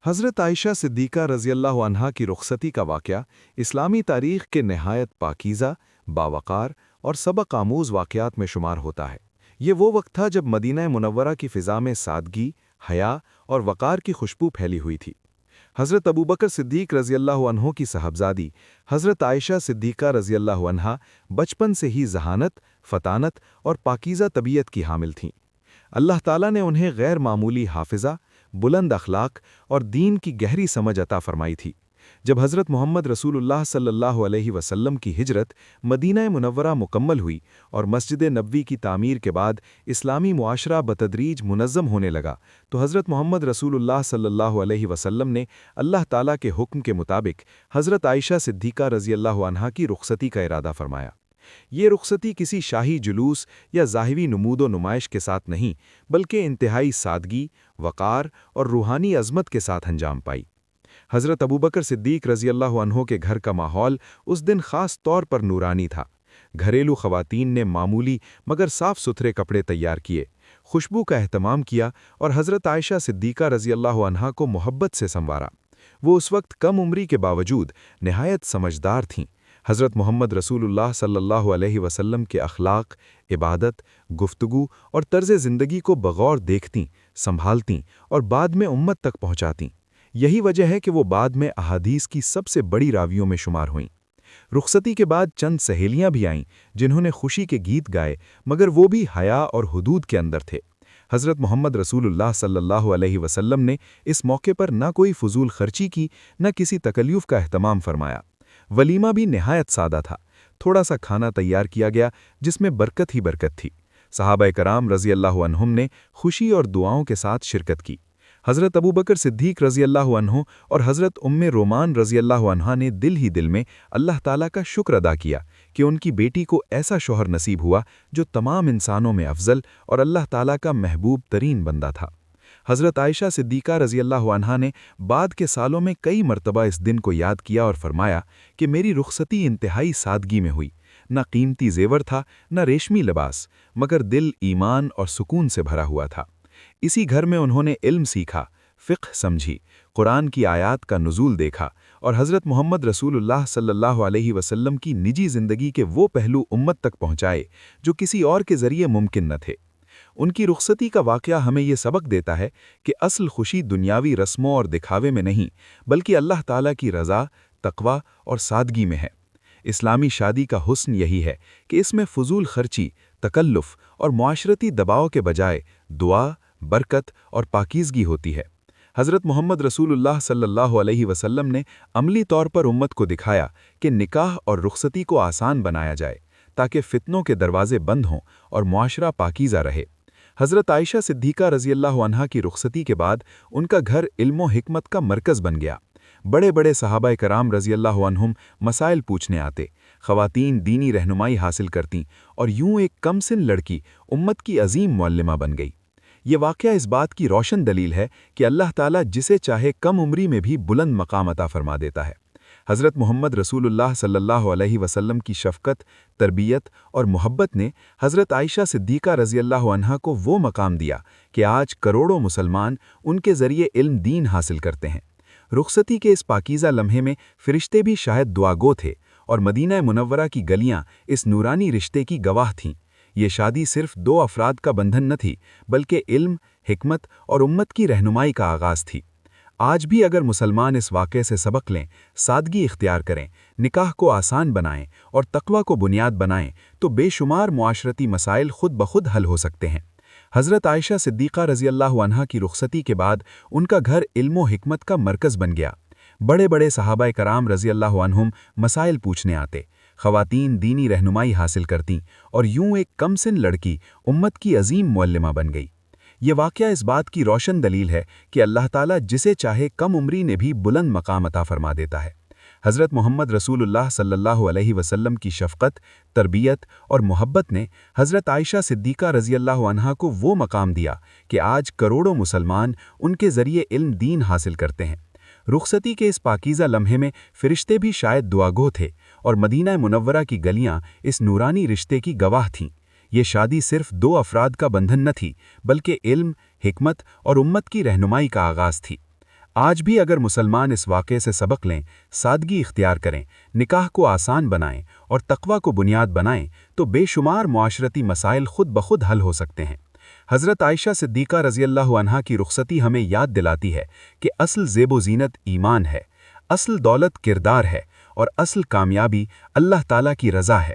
हज़रत आयशा सिद्दीक़ा रज़ियल्लाहु अन्हा की रुख़सती का वाक़या इस्लामी तारीख़ के नहायत पाकीज़ा, बावक़ार और सबक आमूज़ वाक़यात में शुमार होता है। ये वो वक्त था जब मदीना मुनव्वरा की फ़िज़ा में सादगी, हया और वक़ार की खुशबू फैली हुई थी। हज़रत अबू बकर सिद्दीक़ रज़ियल्लाहु अन्हो की साहबज़ादी हज़रत आयशा सिद्दीक़ा रज़ियल्लाहु अन्हा बचपन से ही ज़हानत, फ़तानत और पाकीज़ा तबीयत की हामिल थीं। अल्लाह ताला ने उन्हें गैर मामूली हाफ़िज़ा, बुलंद अखलाक और दीन की गहरी समझ अता फ़रमाई थी। जब हज़रत मोहम्मद रसूलुल्लाह सल्लल्लाहु अलैहि वसल्लम की हिजरत मदीना मुनव्वरा मुकम्मल हुई और मस्जिद नबवी की तामीर के बाद इस्लामी मुआशरा बतदरीज मुनज़्ज़म होने लगा, तो हज़रत मोहम्मद रसूलुल्लाह सल्लल्लाहु अलैहि वसल्लम ने अल्लाह ताला के हुक्म के मुताबिक हज़रत आयशा सिद्दीक़ा रज़ियल्लाहु अन्हा की रुख़सती का इरादा फ़रमाया। ये रुख़सती किसी शाही जुलूस या ज़ाहिरी नमूदो नुमाइश के साथ नहीं, बल्कि इंतहाई सादगी, वक़ार और रूहानी अज़मत के साथ अंजाम पाई। हज़रत अबू बकर सिद्दीक़ रज़ियल्लाहु अन्हो के घर का माहौल उस दिन ख़ास तौर पर नूरानी था। घरेलू ख़वातीन ने मामूली मगर साफ़ सुथरे कपड़े तैयार किए, खुशबू का एहतमाम किया और हज़रत आयशा सिद्दीक़ा रज़ियल्लाहु अन्हा को मोहब्बत से संवारा। वो उस वक्त कम उम्री के बावजूद नहायत समझदार थीं। हज़रत मोहम्मद रसूलुल्लाह सल्लल्लाहु अलैहि वसल्लम के अखलाक, इबादत, गुफ्तगू और तर्ज़ ज़िंदगी को बग़ौर देखतीं, संभालतीं और बाद में उम्मत तक पहुँचातीं। यही वजह है कि वो बाद में अहादीस की सबसे बड़ी रावियों में शुमार हुईं। रुख़सती के बाद चंद सहेलियां भी आईं, जिन्होंने खुशी के गीत गाए, मगर वो भी हया और हुदूद के अंदर थे। हज़रत मोहम्मद रसूलुल्लाह सल्लल्लाहु अलैहि वसल्लम ने इस मौके पर न कोई फ़ुज़ूल खर्ची की, न किसी तकल्युफ़ का एहतमाम फरमाया। वलीमा भी निहायत सादा था। थोड़ा सा खाना तैयार किया गया, जिसमें बरकत ही बरकत थी। सहाबाए कराम रज़ियल्लाहु अन्हुम ने खुशी और दुआओं के साथ शिरकत की। हज़रत अबू बकर सिद्दीक़ रज़ियल्लाहु अन्हु और हज़रत उम्मे रोमान रज़ियल्लाहु अन्हा ने दिल ही दिल में अल्लाह ताला का शुक्र अदा किया कि उनकी बेटी को ऐसा शौहर नसीब हुआ जो तमाम इंसानों में अफजल और अल्लाह ताला का महबूब तरीन बंदा था। हज़रत आयशा सिद्दीक़ा रज़ियल्लाहु अन्हा ने बाद के सालों में कई मरतबा इस दिन को याद किया और फरमाया कि मेरी रुख़सती इंतहाई सादगी में हुई। न कीमती ज़ेवर था, न रेशमी लिबास, मगर दिल ईमान और सुकून से भरा हुआ था। इसी घर में उन्होंने इल्म सीखा, फ़िक़्ह समझी, कुरान की आयात का नुज़ूल देखा और हज़रत मोहम्मद रसूलुल्लाह सल्लल्लाहु अलैहि वसल्लम की निजी ज़िंदगी के वो पहलू उम्मत तक पहुँचाए जो किसी और के ज़रिए मुमकिन न थे। उनकी रुख़सती का वाक़या हमें ये सबक देता है कि असल खुशी दुनियावी रस्मों और दिखावे में नहीं, बल्कि अल्लाह ताला की रज़ा, तक़वा और सादगी में है। इस्लामी शादी का हुस्न यही है कि इसमें फ़ुज़ूल खर्ची, तकल्लुफ़ और मुआशरती दबाव के बजाय दुआ, बरकत और पाकीज़गी होती है। हज़रत मोहम्मद रसूलुल्लाह सल्लल्लाहु अलैहि वसल्लम ने अमली तौर पर उम्मत को दिखाया कि निकाह और रुख़सती को आसान बनाया जाए, ताकि फ़ितनों के दरवाज़े बंद हों और मुआशरा पाकीज़ा रहे। हज़रत आयशा सिद्दीक़ा रज़ियल्लाहु अन्हा की रुख़सती के बाद उनका घर इल्म व हिकमत का मरकज़ बन गया। बड़े बड़े सहाबाए कराम रज़ियल्लाहु अन्हुम मसाइल पूछने आते, ख़वातीन दीनी रहनुमाई हासिल करतीं और यूं एक कमसिन लड़की उम्मत की अजीम मुअल्लिमा बन गई। ये वाक़या इस बात की रोशन दलील है कि अल्लाह ताला जिसे चाहे कम उम्री में भी बुलंद मकाम अता फरमा देता है। हज़रत मोहम्मद रसूलुल्लाह सल्लल्लाहु अलैहि वसल्लम की शफ़क़त, तरबियत और मोहब्बत ने हज़रत आयशा सिद्दीक़ा रज़ियल्लाहु अन्हा को वो मकाम दिया कि आज करोड़ों मुसलमान उनके ज़रिए इल्म दीन हासिल करते हैं। रुख़सती के इस पाकीज़ा लम्हे में फ़रिश्ते भी शायद दुआगो थे और मदीना मुनव्वरा की गलियाँ इस नूरानी रिश्ते की गवाह थीं। ये शादी सिर्फ दो अफराद का बंधन न थी, बल्कि इल्म, हिकमत और उम्मत की रहनुमाई का आगाज़ थी। आज भी अगर मुसलमान इस वाक़े से सबक लें, सादगी इख्तियार करें, निकाह को आसान बनाएं और तक़वा को बुनियाद बनाएं, तो बेशुमार मुआशरती मसाइल खुद ब खुद हल हो सकते हैं। हज़रत आयशा सिद्दीक़ा रज़ियल्लाहु अन्हा की रुख़सती के बाद उनका घर इल्म व हिकमत का मरकज़ बन गया। बड़े बड़े सहाबाए कराम रज़ियल्लाहु अन्हुम मसाइल पूछने आते, ख़वातीन दीनी रहनुमाई हासिल करतीं और यूं एक कमसिन लड़की उम्मत की अजीम मुअल्लिमा बन गई। ये वाक़या इस बात की रोशन दलील है कि अल्लाह ताला जिसे चाहे कम उम्री में भी बुलंद मकाम अता फरमा देता है। हज़रत मोहम्मद रसूलुल्लाह सल्लल्लाहु अलैहि वसल्लम की शफ़क़त, तरबियत और मोहब्बत ने हज़रत आयशा सिद्दीक़ा रज़ियल्लाहु अन्हा को वो मकाम दिया कि आज करोड़ों मुसलमान उनके ज़रिए इल्म दीन हासिल करते हैं। रुख़सती के इस पाकीज़ा लम्हे में फ़रिश्ते भी शायद दुआगो थे और मदीना मुनव्वरा की गलियाँ इस नूरानी रिश्ते की गवाह थीं। ये शादी सिर्फ दो अफराद का बंधन न थी, बल्कि इल्म, हिकमत और उम्मत की रहनुमाई का आगाज़ थी। آج بھی اگر مسلمان اس واقعے سے سبق لیں، سادگی اختیار کریں، نکاح کو آسان بنائیں اور تقوی کو بنیاد بنائیں تو بے شمار معاشرتی مسائل خود بخود حل ہو سکتے ہیں۔ حضرت عائشہ صدیقہ رضی اللہ عنہا کی رخصتی ہمیں یاد دلاتی ہے کہ اصل زیب و زینت ایمان ہے، اصل دولت کردار ہے اور اصل کامیابی اللہ تعالیٰ کی رضا ہے۔